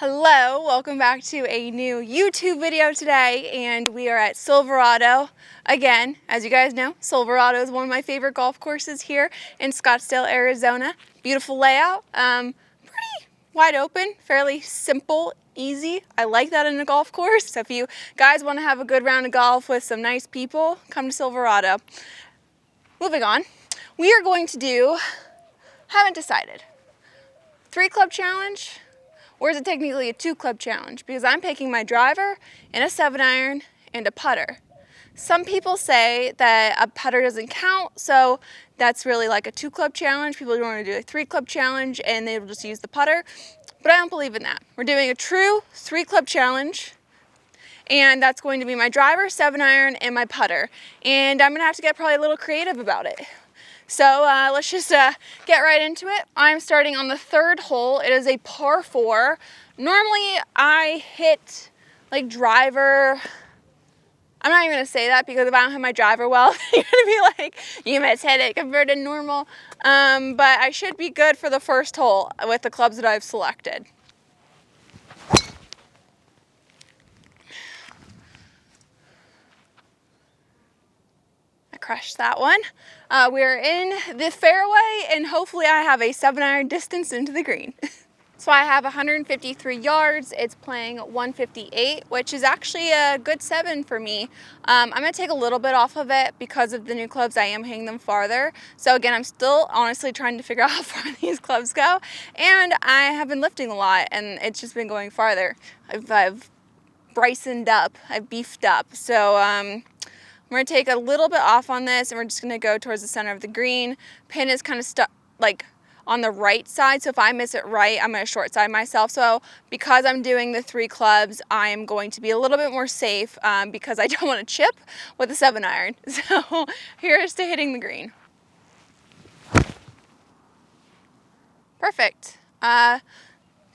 Hello, welcome back to a new YouTube video today, and we are at Silverado. Again, as you guys know, Silverado is one of my favorite golf courses here in Scottsdale, Arizona. Beautiful layout, pretty wide open, fairly simple, easy. I like that in a golf course. So if you guys want to have a good round of golf with some nice people, come to Silverado. Moving on, we are going to do, haven't decided, 3-club challenge. Or is it technically a 2-club challenge? Because I'm picking my driver and a 7-iron and a putter. Some people say that a putter doesn't count, so that's really like a 2-club challenge. People don't want to do a 3-club challenge and they will just use the putter. But I don't believe in that. We're doing a true 3-club challenge, and that's going to be my driver, 7-iron, and my putter. And I'm going to have to get probably a little creative about it. So let's just get right into it. I'm starting on the 3rd hole. It is a par 4. Normally I hit like driver. I'm not even going to say that because if I don't hit my driver well, you're going to be like, you must hit it compared to normal. But I should be good for the 1st hole with the clubs that I've selected. Crushed that one. We're in the fairway and hopefully I have a 7-iron distance into the green. So I have 153 yards. It's playing 158, which is actually a good 7 for me. I'm going to take a little bit off of it because of the new clubs. I am hitting them farther. So again, I'm still honestly trying to figure out how far these clubs go. And I have been lifting a lot and it's just been going farther. I've Brysoned up. I've beefed up. So we're going to take a little bit off on this and we're just going to go towards the center of the green. Pin is kind of stuck like on the right side, so if I miss it right, I'm going to short side myself. So because I'm doing the 3 clubs, I am going to be a little bit more safe because I don't want to chip with a 7-iron. So here's to hitting the green. Perfect.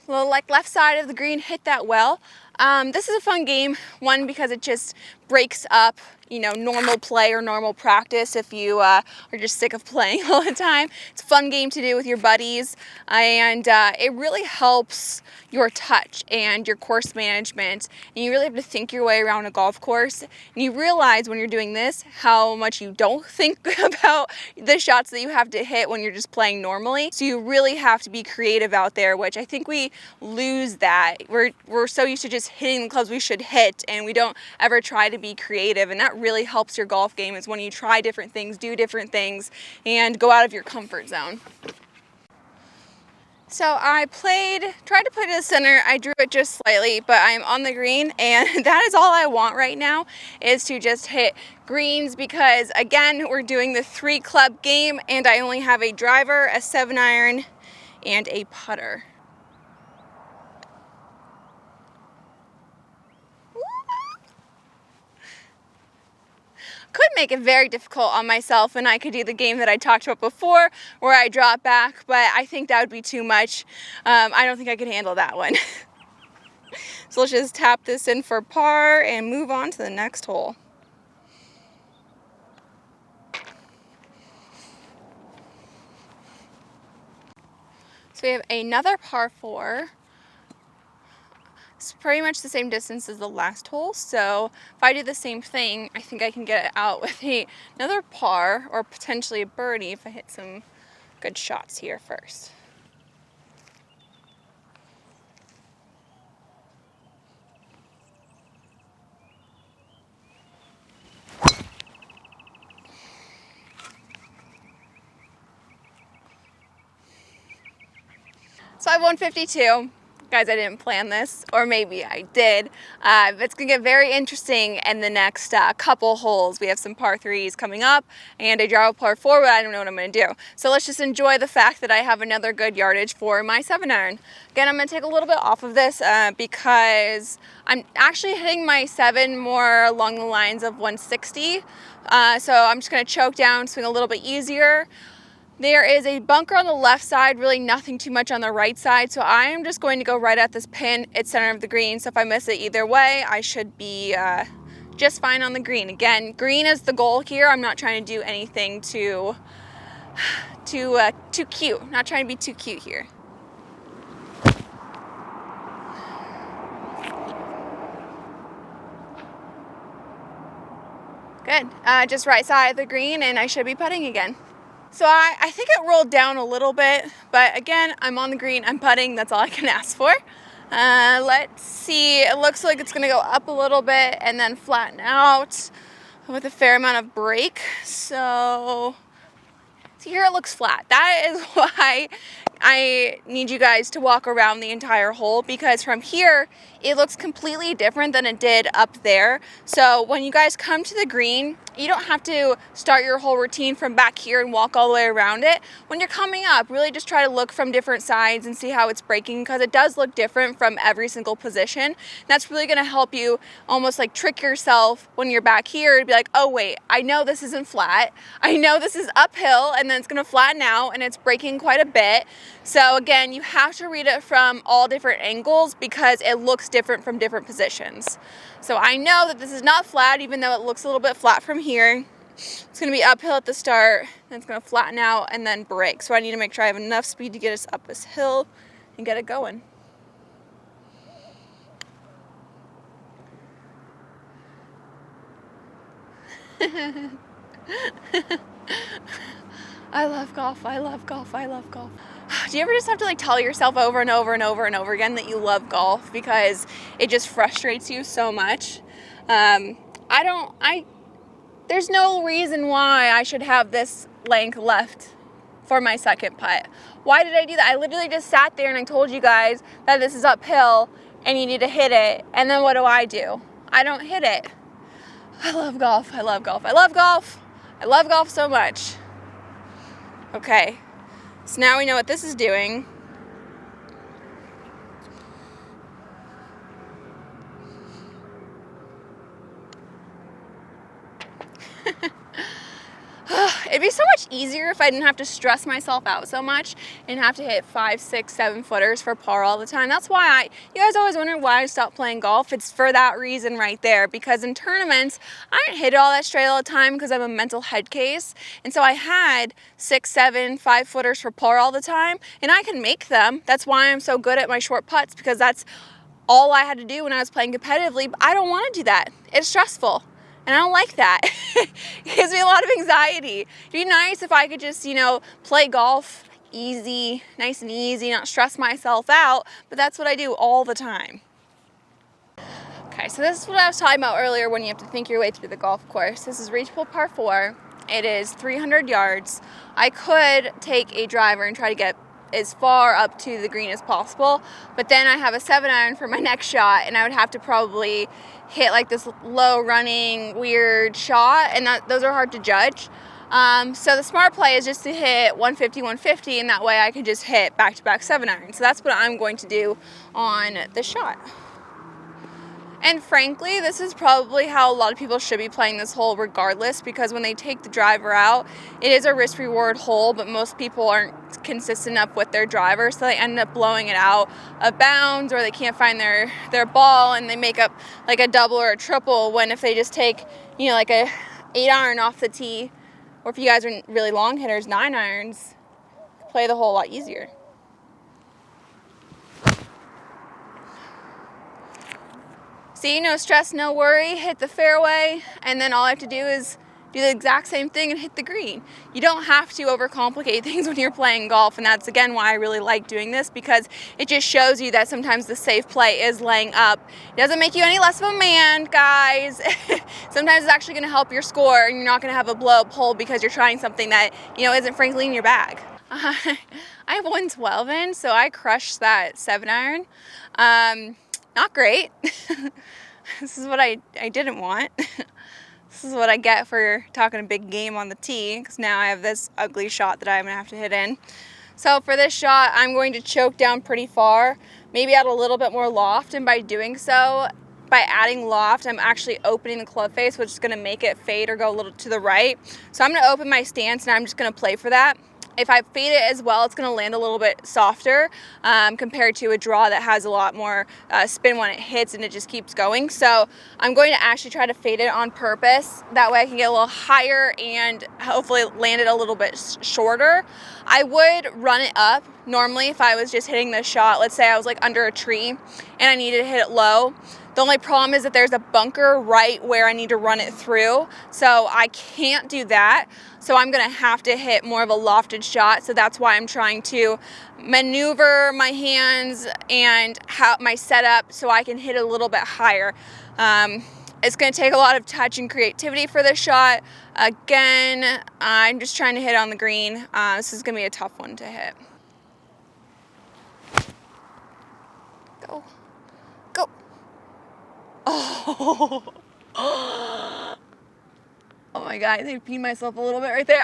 Little like left side of the green, hit that well. This is a fun game, one because it just breaks up, you know, normal play or normal practice if you are just sick of playing all the time. It's a fun game to do with your buddies, and it really helps your touch and your course management, and you really have to think your way around a golf course, and you realize when you're doing this how much you don't think about the shots that you have to hit when you're just playing normally. So you really have to be creative out there, which I think we lose that. We're so used to just hitting the clubs we should hit, and we don't ever try to be creative, and that really helps your golf game is when you try different things, do different things, and go out of your comfort zone. So I tried to play to the center. I drew it just slightly, but I'm on the green, and that is all I want right now is to just hit greens because, again, we're doing the 3-club game, and I only have a driver, a 7-iron, and a putter. Could make it very difficult on myself and I could do the game that I talked about before where I drop back, but I think that would be too much. I don't think I could handle that one. So let's just tap this in for par and move on to the next hole. So we have another par 4. It's pretty much the same distance as the last hole, so if I do the same thing, I think I can get it out with another par or potentially a birdie if I hit some good shots here first. So I have 152. Guys, I didn't plan this, or maybe I did. It's gonna get very interesting in the next couple holes. We have some par 3s coming up, and I draw a par 4, but I don't know what I'm gonna do. So let's just enjoy the fact that I have another good yardage for my 7-iron. Again, I'm gonna take a little bit off of this because I'm actually hitting my 7 more along the lines of 160. So I'm just gonna choke down, swing a little bit easier. There is a bunker on the left side, really nothing too much on the right side, so I am just going to go right at this pin. It's center of the green, so if I miss it either way, I should be just fine on the green. Again, green is the goal here. I'm not trying to do anything too cute. Not trying to be too cute here. Good. Just right side of the green, and I should be putting again. So I think it rolled down a little bit, but again, I'm on the green, I'm putting, that's all I can ask for. Let's see, it looks like it's gonna go up a little bit and then flatten out with a fair amount of break. So here it looks flat. That is why I need you guys to walk around the entire hole, because from here it looks completely different than it did up there. So when you guys come to the green, you don't have to start your whole routine from back here and walk all the way around it. When you're coming up, really just try to look from different sides and see how it's breaking, because it does look different from every single position. And that's really going to help you almost like trick yourself when you're back here to be like, oh wait, I know this isn't flat. I know this is uphill, and then it's going to flatten out and it's breaking quite a bit. So again, you have to read it from all different angles because it looks different from different positions. So I know that this is not flat, even though it looks a little bit flat from here. It's going to be uphill at the start, then it's going to flatten out and then break. So I need to make sure I have enough speed to get us up this hill and get it going. I love golf, I love golf, I love golf. Do you ever just have to like tell yourself over and over and over and over again that you love golf because it just frustrates you so much? There's no reason why I should have this length left for my second putt. Why did I do that? I literally just sat there and I told you guys that this is uphill and you need to hit it. And then what do? I don't hit it. I love golf, I love golf, I love golf. I love golf so much. Okay, so now we know what this is doing. It'd be so much easier if I didn't have to stress myself out so much and have to hit 5, 6, 7 footers for par all the time. That's why you guys always wonder why I stopped playing golf. It's for that reason right there, because in tournaments, I didn't hit it all that straight all the time because I'm a mental head case. And so I had 6, 7, 5 footers for par all the time, and I can make them. That's why I'm so good at my short putts, because that's all I had to do when I was playing competitively. But I don't want to do that. It's stressful. And I don't like that. It gives me a lot of anxiety. It'd be nice if I could just, play golf easy, nice and easy, not stress myself out, but that's what I do all the time. Okay, so this is what I was talking about earlier when you have to think your way through the golf course. This is reachable par 4. It is 300 yards. I could take a driver and try to get as far up to the green as possible, but then I have a 7-iron for my next shot, and I would have to probably hit like this low running weird shot, and those are hard to judge. So the smart play is just to hit 150, 150, and that way I can just hit back-to-back 7-irons. So that's what I'm going to do on the shot. And frankly, this is probably how a lot of people should be playing this hole regardless, because when they take the driver out, it is a risk-reward hole, but most people aren't consistent enough with their driver, so they end up blowing it out of bounds, or they can't find their ball, and they make up like a double or a triple, when if they just take, like a 8-iron off the tee, or if you guys are really long hitters, 9-irons, play the hole a lot easier. See, no stress, no worry, hit the fairway, and then all I have to do is do the exact same thing and hit the green. You don't have to overcomplicate things when you're playing golf, and that's, again, why I really like doing this, because it just shows you that sometimes the safe play is laying up. It doesn't make you any less of a man, guys. Sometimes it's actually going to help your score, and you're not going to have a blow-up hole because you're trying something that, isn't frankly in your bag. I have 112 in, so I crushed that 7-iron. Not great. This is what I didn't want. This is what I get for talking a big game on the tee, because now I have this ugly shot that I'm going to have to hit in. So for this shot, I'm going to choke down pretty far, maybe add a little bit more loft, and by doing so, by adding loft, I'm actually opening the club face, which is going to make it fade or go a little to the right. So I'm going to open my stance, and I'm just going to play for that. If I fade it as well, it's going to land a little bit softer compared to a draw that has a lot more spin when it hits and it just keeps going. So I'm going to actually try to fade it on purpose. That way I can get a little higher and hopefully land it a little bit shorter. I would run it up normally if I was just hitting this shot. Let's say I was like under a tree and I needed to hit it low. The only problem is that there's a bunker right where I need to run it through, so I can't do that. So I'm gonna have to hit more of a lofted shot, so that's why I'm trying to maneuver my hands and my setup so I can hit a little bit higher. It's gonna take a lot of touch and creativity for this shot. Again, I'm just trying to hit on the green. This is gonna be a tough one to hit. Go, go. Oh, oh my God, I think I peed myself a little bit right there.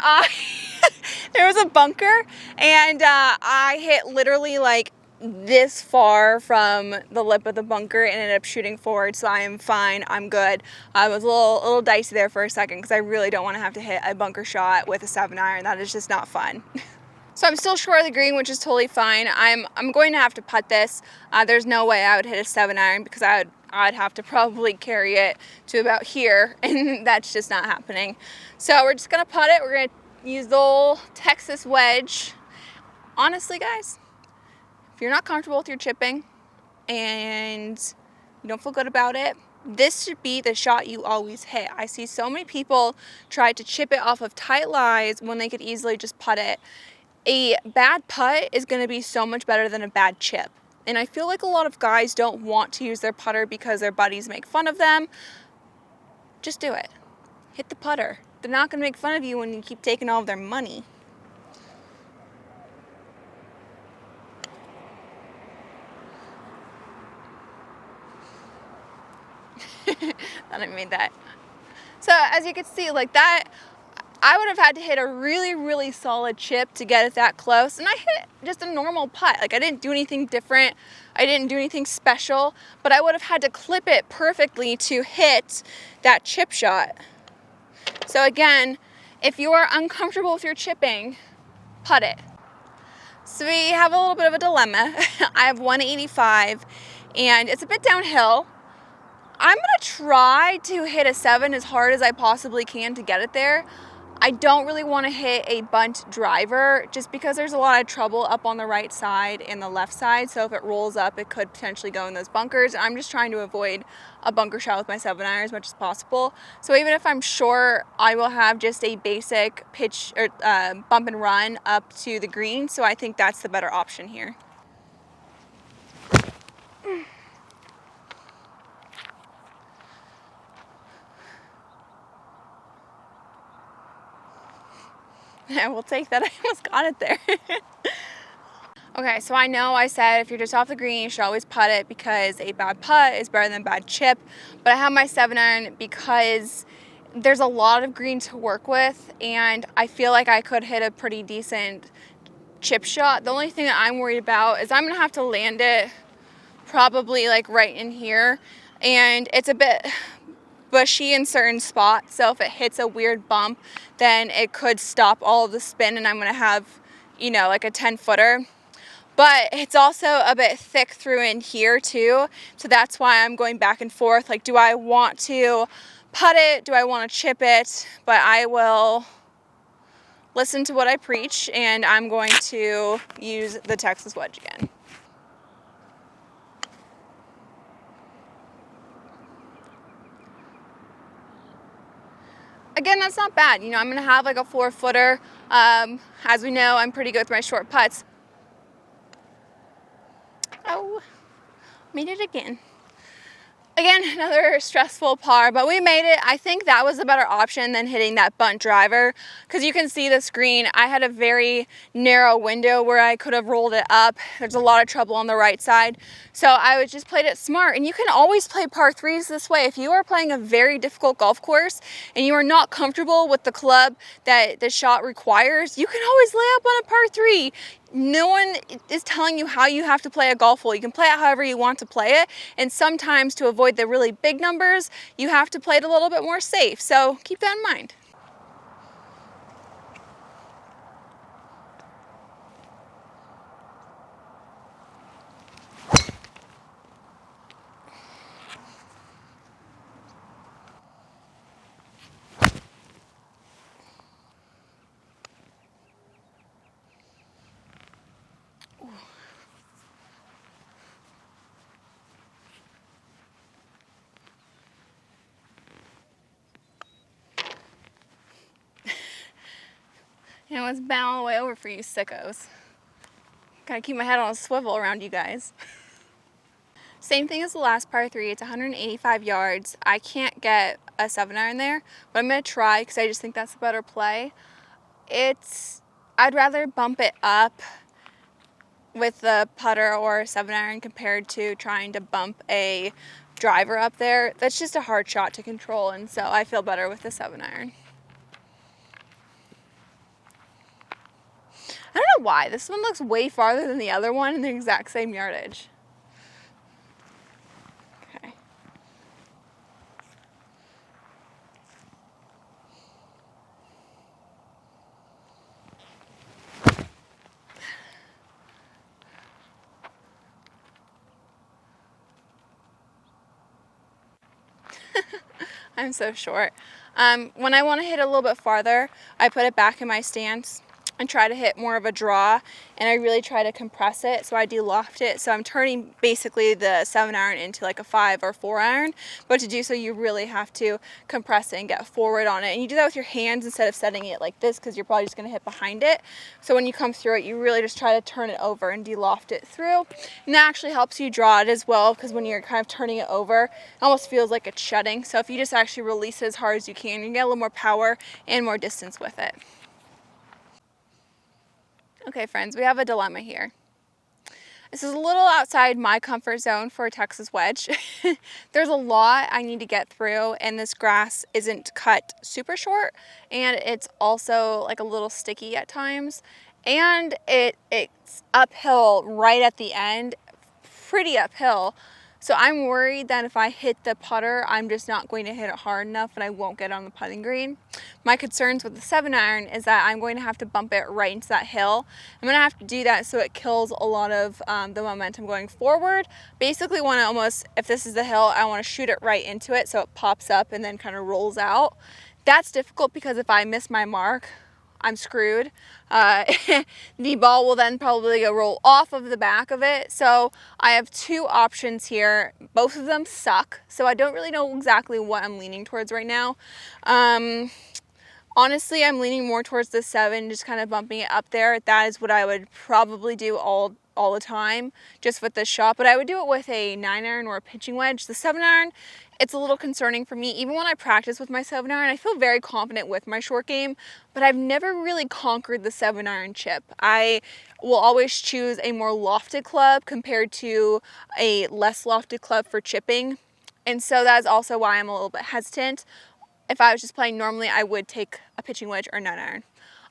There was a bunker, and I hit literally like this far from the lip of the bunker and ended up shooting forward, so I am fine. I'm good. I was a little dicey there for a second because I really don't want to have to hit a bunker shot with a 7-iron. That is just not fun. So I'm still short of the green, which is totally fine. I'm going to have to putt this. There's no way I would hit a 7-iron because I'd have to probably carry it to about here, and that's just not happening. So we're just gonna putt it. We're gonna use the old Texas wedge. Honestly, guys, if you're not comfortable with your chipping and you don't feel good about it, this should be the shot you always hit. I see so many people try to chip it off of tight lies when they could easily just putt it. A bad putt is going to be so much better than a bad chip. And I feel like a lot of guys don't want to use their putter because their buddies make fun of them. Just do it. Hit the putter. They're not going to make fun of you when you keep taking all of their money. Thought I made that. So as you can see, like that, I would have had to hit a really, really solid chip to get it that close. And I hit just a normal putt. Like I didn't do anything different. I didn't do anything special, but I would have had to clip it perfectly to hit that chip shot. So again, if you are uncomfortable with your chipping, putt it. So we have a little bit of a dilemma. I have 185 and it's a bit downhill. I'm gonna try to hit a 7 as hard as I possibly can to get it there. I don't really want to hit a bunt driver just because there's a lot of trouble up on the right side and the left side. So if it rolls up, it could potentially go in those bunkers. I'm just trying to avoid a bunker shot with my 7-iron as much as possible. So even if I'm short, I will have just a basic pitch or bump and run up to the green. So I think that's the better option here. I will take that. I almost got it there. Okay, so I know I said if you're just off the green, you should always putt it because a bad putt is better than a bad chip. But I have my 7-iron because there's a lot of green to work with, and I feel like I could hit a pretty decent chip shot. The only thing that I'm worried about is I'm gonna have to land it probably like right in here, and it's a bit bushy in certain spots, so if it hits a weird bump, then it could stop all of the spin and I'm gonna have, you know, like a 10-footer. But it's also a bit thick through in here too, so that's why I'm going back and forth. Like, do I want to putt it? Do I want to chip it? But I will listen to what I preach, and I'm going to use the Texas wedge again. Again, that's not bad. You know, I'm going to have like a 4-footer. As we know, I'm pretty good with my short putts. Oh, made it again. Again, another stressful par, but we made it. I think that was a better option than hitting that bunt driver, because you can see the screen. I had a very narrow window where I could have rolled it up. There's a lot of trouble on the right side, so I just played it smart. And you can always play par 3s this way. If you are playing a very difficult golf course and you are not comfortable with the club that the shot requires, you can always lay up on a par 3. No one is telling you how you have to play a golf hole. You can play it however you want to play it, and sometimes to avoid the really big numbers, you have to play it a little bit more safe. So keep that in mind. And let's bow all the way over for you sickos. Gotta keep my head on a swivel around you guys. Same thing as the last par 3. It's 185 yards. I can't get a 7-iron there, but I'm gonna try because I just think that's a better play. I'd rather bump it up with the putter or a 7-iron compared to trying to bump a driver up there. That's just a hard shot to control, and so I feel better with the 7-iron. I don't know why. This one looks way farther than the other one in the exact same yardage. Okay. I'm so short. When I want to hit a little bit farther, I put it back in my stance and try to hit more of a draw, and I really try to compress it, so I de-loft it. So I'm turning basically the 7-iron into like a 5 or 4-iron, but to do so you really have to compress it and get forward on it. And you do that with your hands instead of setting it like this, because you're probably just going to hit behind it. So when you come through it, you really just try to turn it over and de-loft it through. And that actually helps you draw it as well, because when you're kind of turning it over, it almost feels like it's shutting. So if you just actually release it as hard as you can, you get a little more power and more distance with it. Okay, friends, we have a dilemma here. This is a little outside my comfort zone for a Texas wedge. There's a lot I need to get through, and this grass isn't cut super short, and it's also like a little sticky at times, and it's uphill right at the end, pretty uphill. So I'm worried that if I hit the putter, I'm just not going to hit it hard enough and I won't get on the putting green. My concerns with the 7-iron is that I'm going to have to bump it right into that hill. I'm going to have to do that so it kills a lot of the momentum going forward. Basically want to almost, if this is the hill, I want to shoot it right into it so it pops up and then kind of rolls out. That's difficult because if I miss my mark, I'm screwed. The ball will then probably go roll off of the back of it. So I have two options here. Both of them suck. So I don't really know exactly what I'm leaning towards right now. Honestly, I'm leaning more towards the 7, just kind of bumping it up there. That is what I would probably do all the time, just with this shot. But I would do it with a 9-iron or a pitching wedge. The 7-iron, it's a little concerning for me. Even when I practice with my 7-iron, I feel very confident with my short game, but I've never really conquered the 7-iron chip. I will always choose a more lofted club compared to a less lofted club for chipping. And so that's also why I'm a little bit hesitant. If I was just playing normally, I would take a pitching wedge or 9-iron.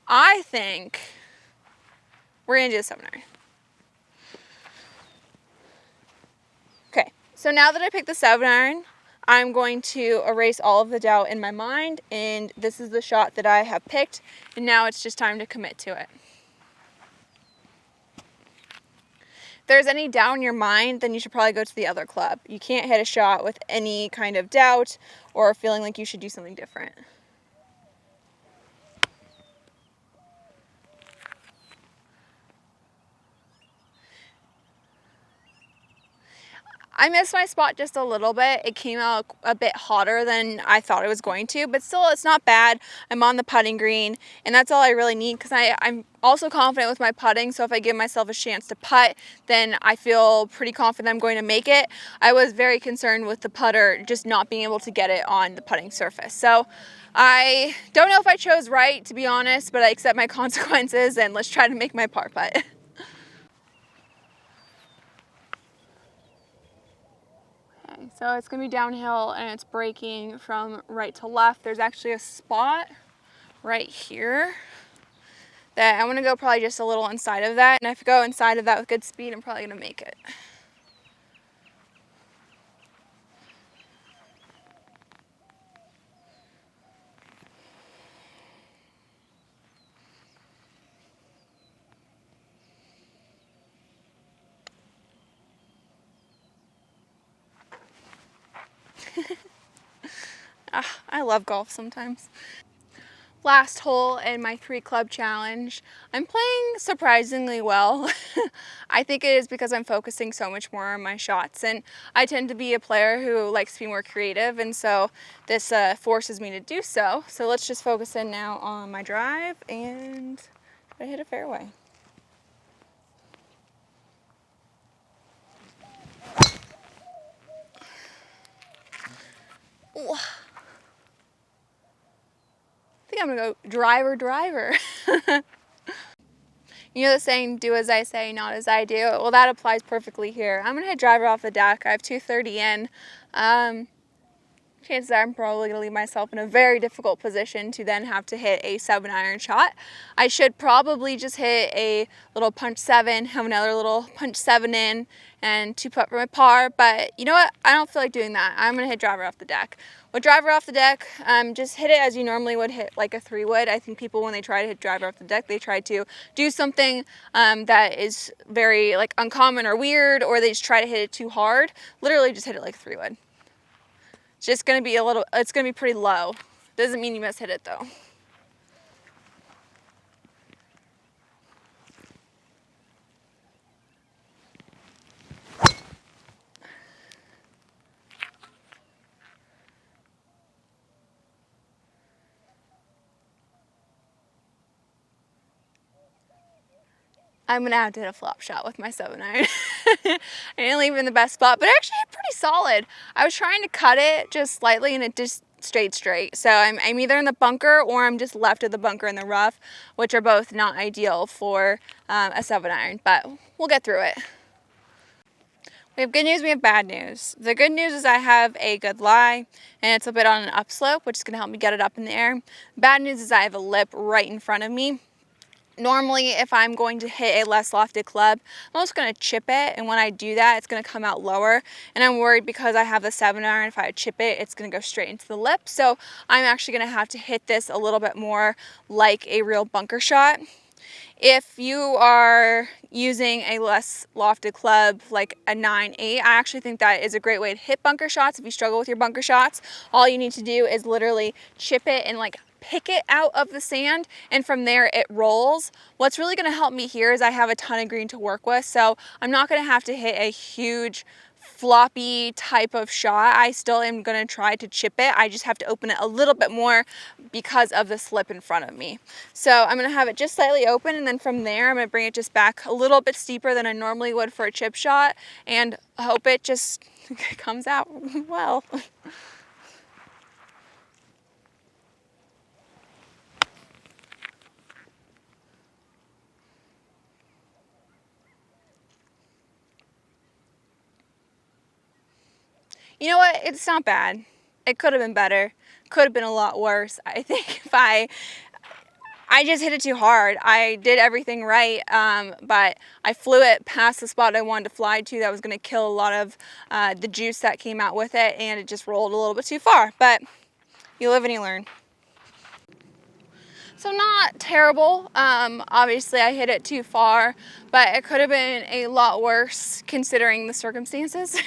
I think we're gonna do the 7-iron. Okay, so now that I picked the 7-iron, I'm going to erase all of the doubt in my mind, and this is the shot that I have picked, and now it's just time to commit to it. If there's any doubt in your mind, then you should probably go to the other club. You can't hit a shot with any kind of doubt or feeling like you should do something different. I missed my spot just a little bit. It came out a bit hotter than I thought it was going to, but still it's not bad. I'm on the putting green, and that's all I really need because I'm also confident with my putting, so if I give myself a chance to putt, then I feel pretty confident I'm going to make it. I was very concerned with the putter just not being able to get it on the putting surface. So I don't know if I chose right, to be honest, but I accept my consequences, and let's try to make my par putt. So it's going to be downhill and it's breaking from right to left. There's actually a spot right here that I want to go probably just a little inside of that. And if I go inside of that with good speed, I'm probably going to make it. I love golf sometimes. Last hole in my 3-club challenge. I'm playing surprisingly well. I think it is because I'm focusing so much more on my shots, and I tend to be a player who likes to be more creative, and so this forces me to do so. So let's just focus in now on my drive and I hit a fairway. Ooh. I think I'm gonna go driver. You know the saying, do as I say, not as I do? Well, that applies perfectly here. I'm gonna hit driver off the deck. I have 230 in. Chances are I'm probably going to leave myself in a very difficult position to then have to hit a 7-iron shot. I should probably just hit a little punch 7, have another little punch 7 in, and 2-putt for my par. But you know what? I don't feel like doing that. I'm going to hit driver off the deck. With driver off the deck, just hit it as you normally would hit like a 3 wood. I think people, when they try to hit driver off the deck, they try to do something that is very like uncommon or weird, or they just try to hit it too hard. Literally just hit it like a 3 wood. It's just going to be it's going to be pretty low. Doesn't mean you must hit it though. I'm going to have to hit a flop shot with my 7-iron. I didn't leave it in the best spot, but actually hit pretty solid. I was trying to cut it just slightly and it just stayed straight. So I'm either in the bunker or I'm just left of the bunker in the rough, which are both not ideal for a 7-iron, but we'll get through it. We have good news, we have bad news. The good news is I have a good lie, and it's a bit on an upslope, which is going to help me get it up in the air. Bad news is I have a lip right in front of me. Normally, if I'm going to hit a less lofted club, I'm just going to chip it, and when I do that, it's going to come out lower, and I'm worried because I have the 7-iron, if I chip it, it's going to go straight into the lip, so I'm actually going to have to hit this a little bit more like a real bunker shot. If you are using a less lofted club, like a 9-8, I actually think that is a great way to hit bunker shots. If you struggle with your bunker shots, all you need to do is literally chip it and like pick it out of the sand, and from there it rolls. What's really going to help me here is I have a ton of green to work with, so I'm not going to have to hit a huge floppy type of shot. I still am going to try to chip it. I just have to open it a little bit more because of the slip in front of me. So I'm going to have it just slightly open, and then from there I'm going to bring it just back a little bit steeper than I normally would for a chip shot, and hope it just comes out well. You know what? It's not bad. It could have been better. Could have been a lot worse. I think if I just hit it too hard. I did everything right, but I flew it past the spot I wanted to fly to. That was going to kill a lot of the juice that came out with it, and it just rolled a little bit too far. But you live and you learn. So not terrible. Obviously I hit it too far, but it could have been a lot worse considering the circumstances.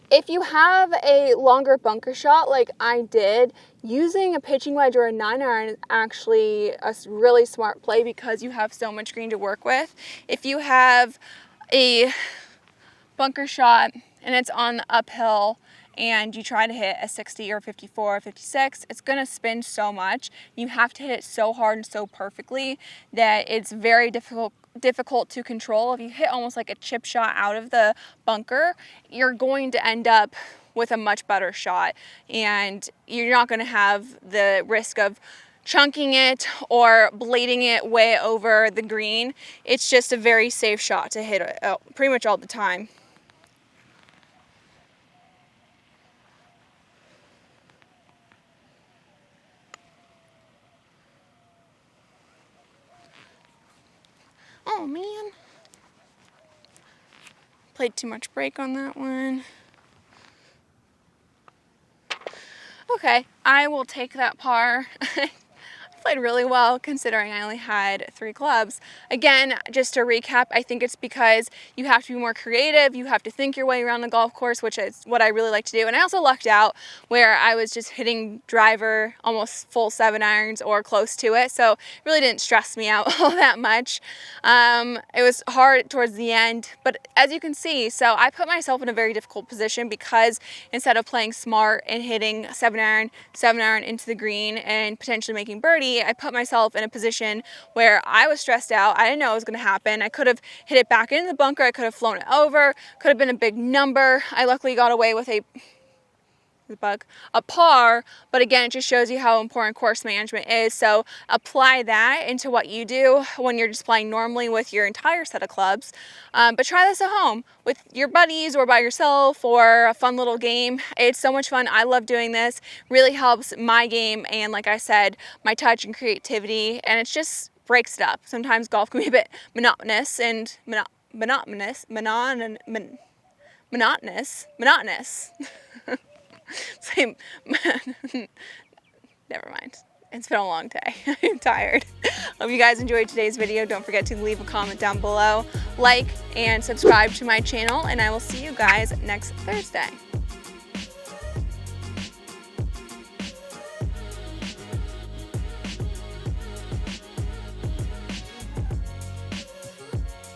If you have a longer bunker shot like I did, using a pitching wedge or a 9-iron is actually a really smart play because you have so much green to work with. If you have a bunker shot and it's on the uphill and you try to hit a 60 or 54 or 56, it's going to spin so much. You have to hit it so hard and so perfectly that it's very difficult to control. If you hit almost like a chip shot out of the bunker, you're going to end up with a much better shot, and you're not going to have the risk of chunking it or blading it way over the green. It's just a very safe shot to hit pretty much all the time. Oh man, played too much brake on that one. Okay, I will take that par. Played really well considering I only had 3 clubs. Again, just to recap, I think it's because you have to be more creative, you have to think your way around the golf course, which is what I really like to do. And I also lucked out where I was just hitting driver almost full 7-irons or close to it, so it really didn't stress me out all that much. It was hard towards the end, but as you can see, so I put myself in a very difficult position because instead of playing smart and hitting 7-iron into the green and potentially making birdie, me, I put myself in a position where I was stressed out. I didn't know it was going to happen. I could have hit it back into the bunker. I could have flown it over. Could have been a big number. I luckily got away with a par, but again, it just shows you how important course management is. So apply that into what you do when you're just playing normally with your entire set of clubs. But try this at home with your buddies or by yourself, or a fun little game. It's so much fun. I love doing this. Really helps my game, and like I said, my touch and creativity, and it just breaks it up. Sometimes golf can be a bit monotonous and monotonous. Same. Never mind. It's been a long day. I'm tired. Hope you guys enjoyed today's video. Don't forget to leave a comment down below, like, and subscribe to my channel, and I will see you guys next Thursday.